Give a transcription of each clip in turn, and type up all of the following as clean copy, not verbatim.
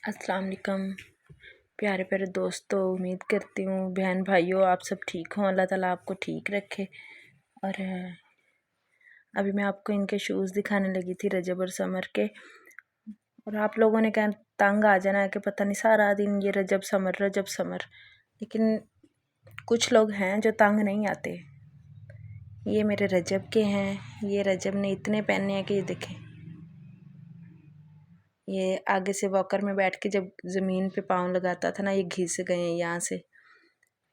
अस्सलाम वालेकुम प्यारे प्यारे दोस्तों। उम्मीद करती हूँ बहन भाइयों आप सब ठीक हों, अल्लाह ताला आपको ठीक रखे। और अभी मैं आपको इनके शूज़ दिखाने लगी थी, रजब और समर के। और आप लोगों ने क्या तंग आ जाना है कि पता नहीं सारा दिन ये रजब समर। लेकिन कुछ लोग हैं जो तंग नहीं आते। ये मेरे रजब के हैं। ये रजब ने इतने पहने हैं कि ये देखें, ये आगे से वॉकर में बैठ के जब ज़मीन पे पाँव लगाता था ना, ये घिस गए हैं यहाँ से।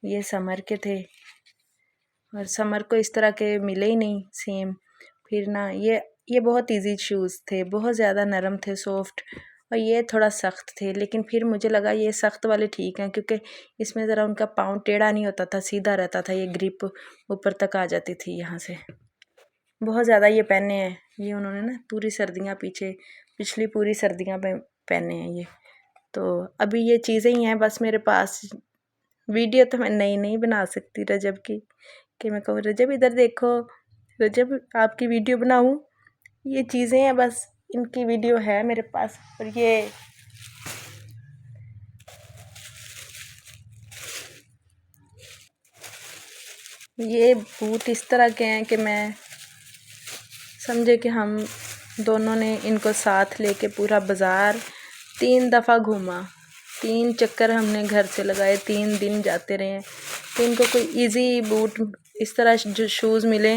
ये समर के थे और समर को इस तरह के मिले ही नहीं सेम। फिर ना ये बहुत इजी शूज़ थे, बहुत ज़्यादा नरम थे, सॉफ्ट। और ये थोड़ा सख्त थे, लेकिन फिर मुझे लगा ये सख्त वाले ठीक हैं क्योंकि इसमें ज़रा उनका पाँव टेढ़ा नहीं होता था, सीधा रहता था। ये ग्रिप ऊपर तक आ जाती थी यहाँ से। बहुत ज़्यादा ये पहने हैं। ये उन्होंने ना पूरी सर्दियाँ पिछली पूरी सर्दियाँ में पहने हैं ये। तो अभी ये चीज़ें ही हैं बस मेरे पास। वीडियो तो मैं नहीं बना सकती रजब की, कि मैं कहूँ रजब इधर देखो, रजब आपकी वीडियो बनाऊँ। ये चीज़ें हैं बस, इनकी वीडियो है मेरे पास। और ये बूट इस तरह के हैं कि मैं समझे कि हम दोनों ने इनको साथ लेके पूरा बाज़ार 3 दफ़ा घूमा। 3 चक्कर हमने घर से लगाए, 3 दिन जाते रहे हैं। तो इनको कोई इजी बूट इस तरह जो शूज़ मिले,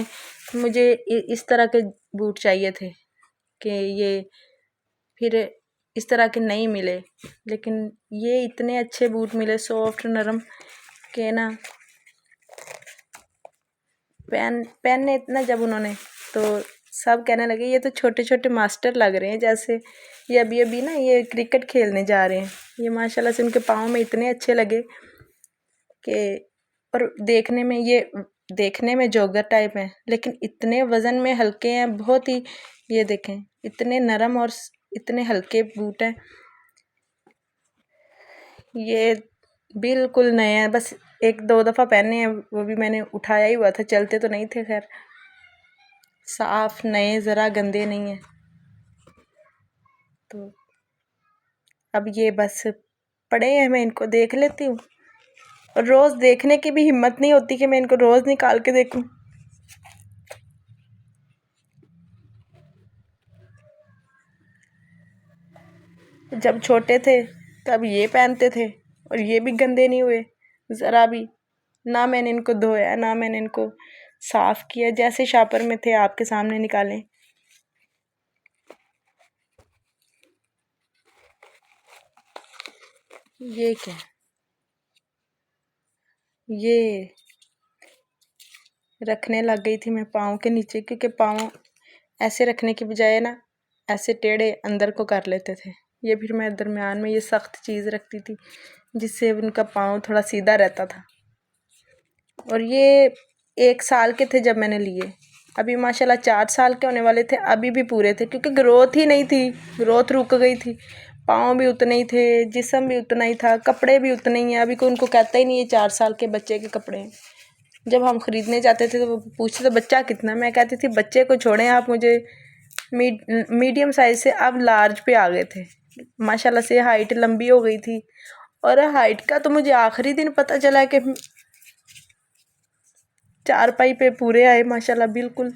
मुझे इस तरह के बूट चाहिए थे कि ये फिर इस तरह के नहीं मिले। लेकिन ये इतने अच्छे बूट मिले, सॉफ्ट नरम, के ना पहने इतना जब उन्होंने, तो सब कहने लगे ये तो छोटे छोटे मास्टर लग रहे हैं, जैसे ये अभी ना ये क्रिकेट खेलने जा रहे हैं। ये माशाल्लाह से उनके पाँव में इतने अच्छे लगे कि, और देखने में जॉगर टाइप हैं, लेकिन इतने वज़न में हल्के हैं बहुत ही। ये देखें इतने नरम और इतने हल्के बूट हैं। ये बिल्कुल नए हैं, बस 1-2 दफ़ा पहने हैं, वो भी मैंने उठाया ही हुआ था, चलते तो नहीं थे। खैर साफ नए, ज़रा गंदे नहीं हैं। तो अब ये बस पड़े हैं, मैं इनको देख लेती हूँ। और रोज़ देखने की भी हिम्मत नहीं होती कि मैं इनको रोज़ निकाल के देखूँ। जब छोटे थे तब ये पहनते थे और ये भी गंदे नहीं हुए ज़रा भी। ना मैंने इनको धोया, ना मैंने इनको साफ़ किया, जैसे शापर में थे आपके सामने निकाले। ये क्या, ये रखने लग गई थी मैं पाँव के नीचे, क्योंकि पाँव ऐसे रखने की बजाय ना ऐसे टेढ़े अंदर को कर लेते थे। ये फिर मैं दरमियान में ये सख्त चीज़ रखती थी जिससे उनका पाँव थोड़ा सीधा रहता था। और ये 1 साल के थे जब मैंने लिए, अभी माशाल्लाह 4 साल के होने वाले थे, अभी भी पूरे थे, क्योंकि ग्रोथ ही नहीं थी, ग्रोथ रुक गई थी। पाँव भी उतने ही थे, जिस्म भी उतना ही था, कपड़े भी उतने ही हैं। अभी कोई उनको कहता ही नहीं है 4 साल के बच्चे के कपड़े हैं। जब हम ख़रीदने जाते थे तो वो पूछते थे बच्चा कितना, मैं कहती थी बच्चे को छोड़ें आप, मुझे मीडियम साइज़ से अब लार्ज पे आ गए थे। माशाल्लाह से हाइट लंबी हो गई थी। और हाइट का तो मुझे आखिरी दिन पता चला कि चारपाई पे पूरे आए माशाल्लाह बिल्कुल।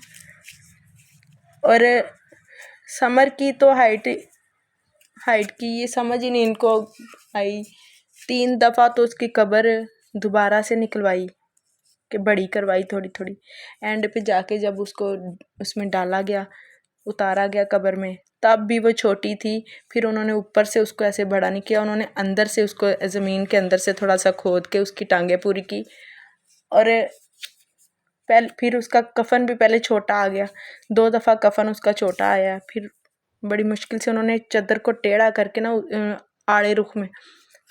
और समर की तो हाइट की ये समझ ही नहीं इनको आई। 3 दफ़ा तो उसकी कब्र दोबारा से निकलवाई, कि बड़ी करवाई थोड़ी थोड़ी। एंड पे जाके जब उसको उसमें डाला गया, उतारा गया कब्र में, तब भी वो छोटी थी। फिर उन्होंने ऊपर से उसको ऐसे बड़ा नहीं किया, उन्होंने अंदर से उसको ज़मीन के अंदर से थोड़ा सा खोद के उसकी टांगें पूरी की। और फिर उसका कफन भी पहले छोटा आ गया, 2 दफ़ा कफन उसका छोटा आया। फिर बड़ी मुश्किल से उन्होंने चादर को टेढ़ा करके ना आड़े रुख में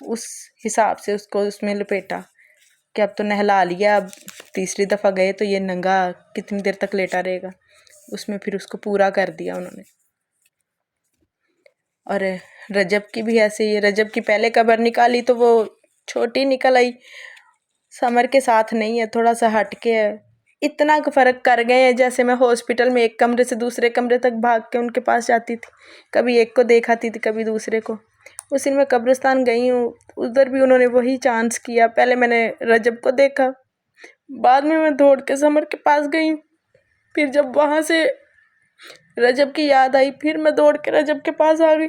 उस हिसाब से उसको उसमें लपेटा कि अब तो नहला लिया, अब तीसरी दफ़ा गए तो ये नंगा कितनी देर तक लेटा रहेगा। उसमें फिर उसको पूरा कर दिया उन्होंने। और रजब की भी ऐसे ही, रजब की पहले कब्र निकाली तो वो छोटी निकल आई, समर के साथ नहीं है, थोड़ा सा हट के है। इतना फ़र्क कर गए हैं जैसे मैं हॉस्पिटल में एक कमरे से दूसरे कमरे तक भाग के उनके पास जाती थी, कभी एक को देखाती थी कभी दूसरे को। उस दिन मैं कब्रिस्तान गई हूँ, उधर भी उन्होंने वही चांस किया। पहले मैंने रजब को देखा, बाद में मैं दौड़ के समर के पास गई। फिर जब वहाँ से रजब की याद आई, फिर मैं दौड़ के रजब के पास आ गई।